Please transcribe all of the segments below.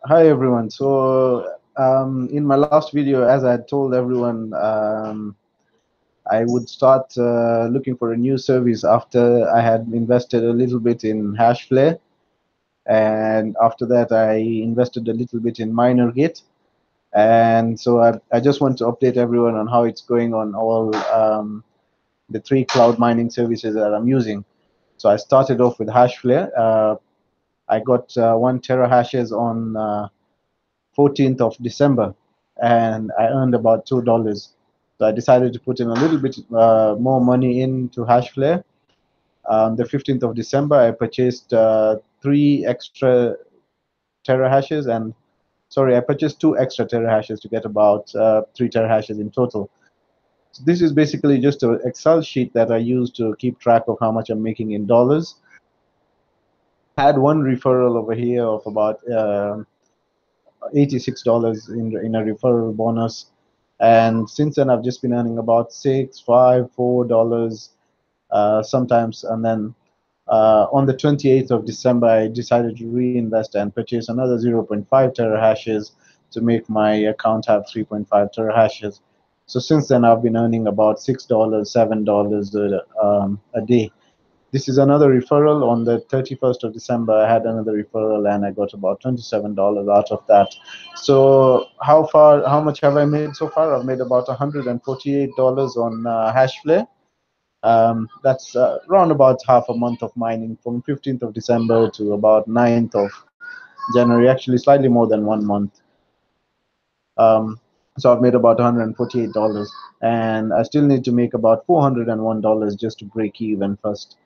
Hi everyone. In my last video, as I had told everyone, I would start looking for a new service after I had invested a little bit in Hashflare, and after that I invested a little bit in MinerGate. And so I just want to update everyone on how it's going on all the three cloud mining services that I'm using. So I started off with Hashflare. I got 1 TH on 14th of December, and I earned about $2. So I decided to put in a little bit more money into Hashflare. The 15th of December, I purchased 3 extra terahashes, and sorry, I purchased 2 extra terahashes to get about 3 terahashes in total. So this is basically just an Excel sheet that I use to keep track of how much I'm making in dollars. I had one referral over here of about $86 in a referral bonus, and since then I've just been earning about 6, 5, $4 sometimes. And then on the 28th of December, I decided to reinvest and purchase another 0.5 terahashes to make my account have 3.5 terahashes. So since then, I've been earning about $6, $7 a day. This is another referral. On the 31st of December, I had another referral and I got about $27 out of that. So how much have I made so far? I've made about $148 on Hashflare. That's around about half a month of mining from 15th of December to about 9th of January, actually slightly more than 1 month. Um, so I've made about $148, and I still need to make about $401 just to break even first.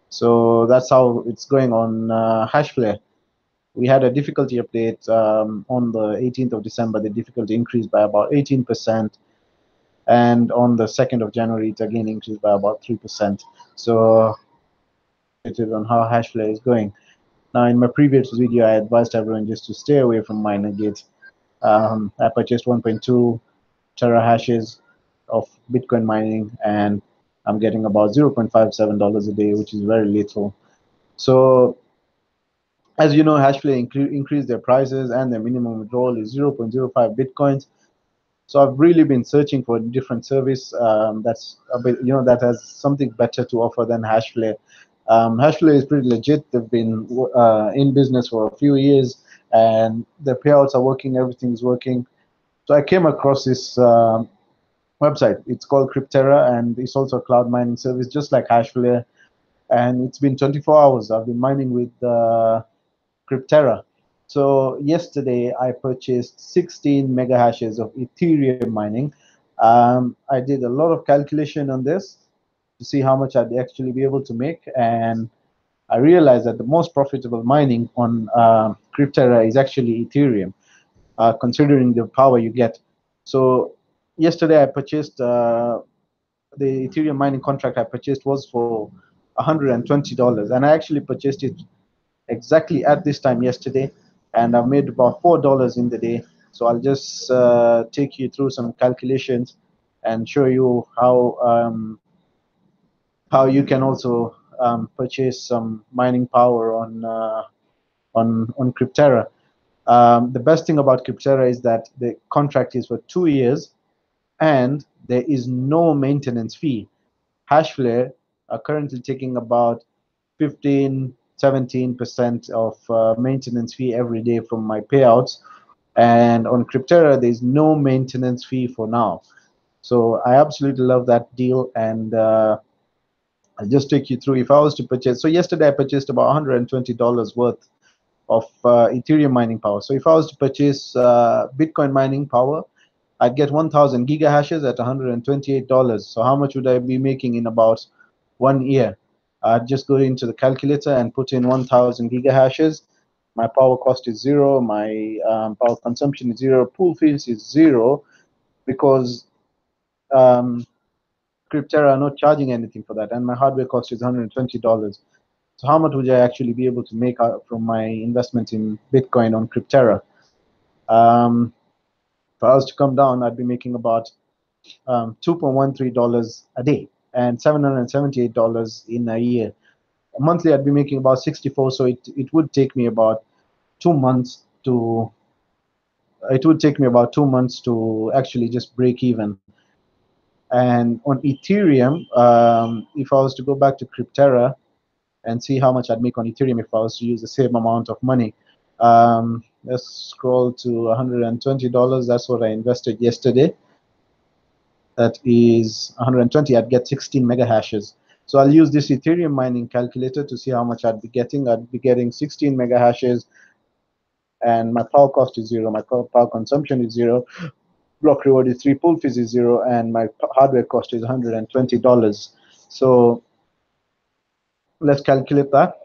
So that's how it's going on Hashflare. We had a difficulty update on the 18th of December. The difficulty increased by about 18%, and on the 2nd of January, it again increased by about 3%. So it is on how Hashflare is going. Now, in my previous video, I advised everyone just to stay away from MinerGate. I purchased 1.2 terahashes of Bitcoin mining, and I'm getting about $0.57 a day, which is very little. So as you know, Hashflare increased their prices, and their minimum withdrawal is 0.05 Bitcoins. So I've really been searching for a different service that's a bit, that has something better to offer than Hashflare. Hashflare is pretty legit. They've been in business for a few years, and the payouts are working. Everything's working. So I came across this website. It's called Crypterra, and it's also a cloud mining service, just like Hashflare. And it's been 24 hours. I've been mining with Crypterra. So yesterday I purchased 16 mega hashes of Ethereum mining. I did a lot of calculation on this to see how much I'd actually be able to make, and I realized that the most profitable mining on Crypterra is actually Ethereum, considering the power you get. So yesterday I purchased the Ethereum mining contract I purchased was for $120, and I actually purchased it exactly at this time yesterday, and I've made about $4 in the day. So I'll just take you through some calculations and show you how you can also purchase some mining power on Crypterra. The best thing about Crypterra is that the contract is for 2 years, and there is no maintenance fee. Hashflare are currently taking about 15, 17% of maintenance fee every day from my payouts. And on Crypterra, there's no maintenance fee for now. So I absolutely love that deal. And I'll just take you through. If I was to purchase, so yesterday I purchased about $120 worth of Ethereum mining power. So if I was to purchase Bitcoin mining power, I'd get 1,000 gigahashes at $128. So how much would I be making in about 1 year? I'd just go into the calculator and put in 1,000 gigahashes. My power cost is zero. My power consumption is zero. Pool fees is zero, because um, Crypterra are not charging anything for that, and my hardware cost is $120. So how much would I actually be able to make out from my investment in Bitcoin on Crypterra? If I was to come down, I'd be making about $2.13 a day and $778 in a year. Monthly, I'd be making about 64. So it would take me about 2 months to it would take me about 2 months to actually just break even. And on Ethereum, if I was to go back to Crypterra and see how much I'd make on Ethereum if I was to use the same amount of money, let's scroll to $120. That's what I invested yesterday. That is 120. I'd get 16 mega hashes. So I'll use this Ethereum mining calculator to see how much I'd be getting. I'd be getting 16 mega hashes, and my power cost is zero. My power consumption is zero. Block reward is 3, pool fees is 0, and my hardware cost is $120. So let's calculate that.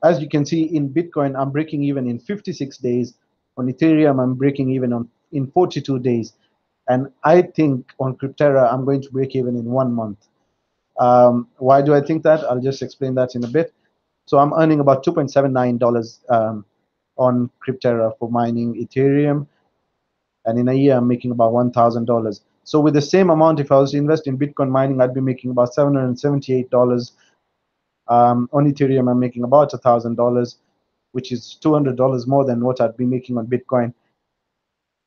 As you can see, in Bitcoin, I'm breaking even in 56 days. On Ethereum, I'm breaking even in 42 days. And I think on Crypterra, I'm going to break even in 1 month. Why do I think that? I'll just explain that in a bit. So I'm earning about $2.79 on Crypterra for mining Ethereum, and in a year I'm making about $1,000. So with the same amount, if I was to invest in Bitcoin mining, I'd be making about $778. On Ethereum, I'm making about $1,000, which is $200 more than what I'd be making on Bitcoin.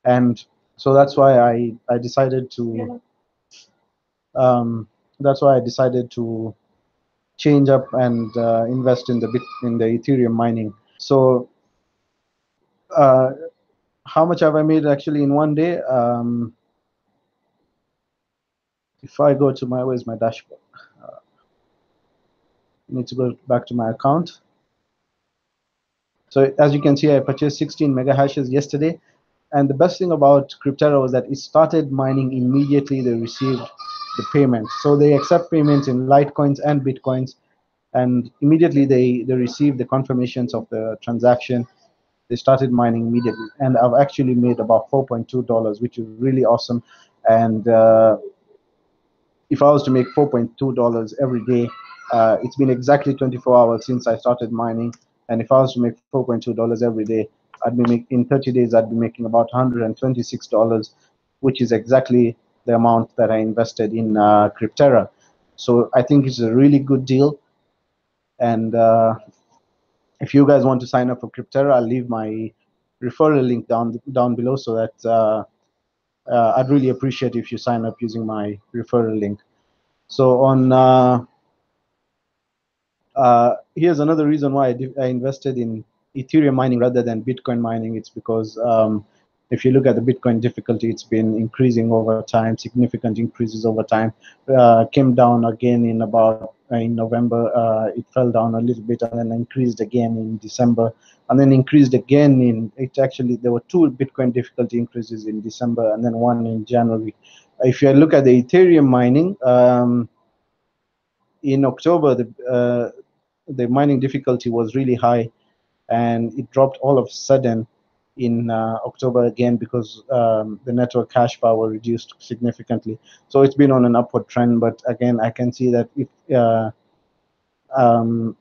And so that's why I decided to change up and invest in the Ethereum mining. So uh, how much have I made actually in one day? If I go to where's my dashboard? I need to go back to my account. So as you can see, I purchased 16 mega hashes yesterday. And the best thing about Crypterra was that it started mining immediately they received the payment. So they accept payments in Litecoins and Bitcoins, and immediately they received the confirmations of the transaction. They started mining immediately, and I've actually made about $4.2, which is really awesome. And if I was to make $4.2 every day, it's been exactly 24 hours since I started mining, and if I was to make $4.2 every day, in 30 days I'd be making about $126, which is exactly the amount that I invested in Crypterra. So I think it's a really good deal, and if you guys want to sign up for Crypterra, I'll leave my referral link down below, so that I'd really appreciate if you sign up using my referral link. So on here's another reason why I invested in Ethereum mining rather than Bitcoin mining. It's because if you look at the Bitcoin difficulty, it's been increasing over time, significant increases over time. Came down again in November. It fell down a little bit and then increased again in December, and then increased again there were 2 Bitcoin difficulty increases in December and then 1 in January. If you look at the Ethereum mining, in October, the mining difficulty was really high, and it dropped all of a sudden in October again because the network hash power reduced significantly. So it's been on an upward trend, but again, I can see that if the Ethereum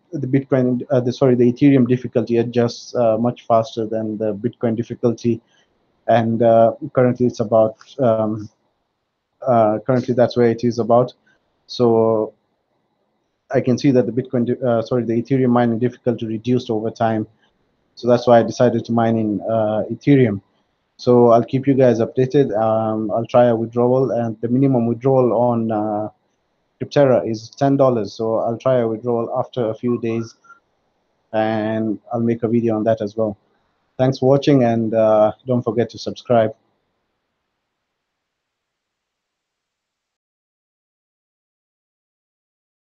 difficulty adjusts much faster than the Bitcoin difficulty, and currently it's about currently that's where it is about. So I can see that the Ethereum mining difficulty reduced over time. So that's why I decided to mine in Ethereum. So I'll keep you guys updated. I'll try a withdrawal, and the minimum withdrawal on Crypterra is $10. So I'll try a withdrawal after a few days, and I'll make a video on that as well. Thanks for watching, and don't forget to subscribe.